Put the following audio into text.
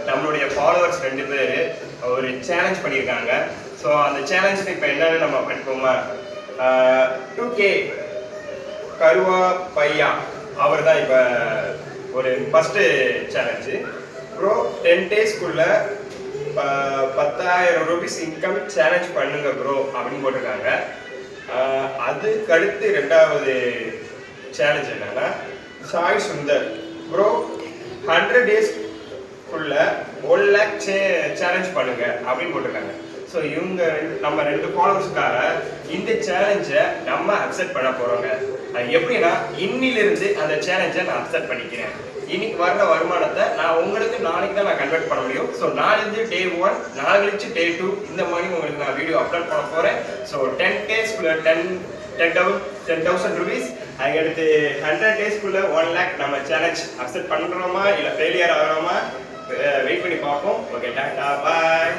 நம்மளுடைய ஃபாலோவர்ஸ் 2 பேர் ஒரு சேலஞ்ச் பண்ணியிருக்காங்க. ஸோ அந்த சேலஞ்சுக்கு இப்போ என்னன்னு நம்ம படிப்போமா? 2K கருவா பையா அவர் தான் இப்போ ஒரு first challenge. Bro 10 டேஸ்க்குள்ள 10,000 rupees income challenge பண்ணுங்க ப்ரோ அப்படின்னு போட்டிருக்காங்க. அதுக்கு அடுத்து 2வது சேலஞ்ச் என்னன்னா, சாய் சுந்தர் ப்ரோ 100 டேஸ்க்குள்ள 1 லேக் சேலஞ்ச் பண்ணுங்க அப்படின்னு போட்டிருக்காங்க. ஸோ இவங்க நம்ம 2 ஃபாலோவர்ஸ்க்காக இந்த சேலஞ்சை நம்ம அக்செப்ட் பண்ண போகிறோங்க. அது எப்படின்னா, இன்னிலிருந்து அந்த சேலஞ்சை நான் அக்செப்ட் பண்ணிக்கிறேன். இன்னைக்கு வர்ற வருமானத்தை நான் உங்களுக்கு நாளைக்கு தான் நான் கன்வெர்ட் பண்ண முடியும். ஸோ நாளைக்கு டே 1, நாளை கழிச்சு டே 2 இந்த மாதிரி உங்களுக்கு நான் வீடியோ அப்லோட் பண்ண போகிறேன். ஸோ 10 டேஸ்க்குள்ள 10,000 ரூபீஸ், அதுக்கடுத்து 100 டேஸ்க்குள்ள 1 லேக் நம்ம சேலஞ்ச் அக்செப்ட் பண்ணுறோமா இல்லை ஃபெயிலியர் ஆகிறோமா வெயிட் பண்ணி பார்ப்போம். ஓகே, டாடா, பாய்.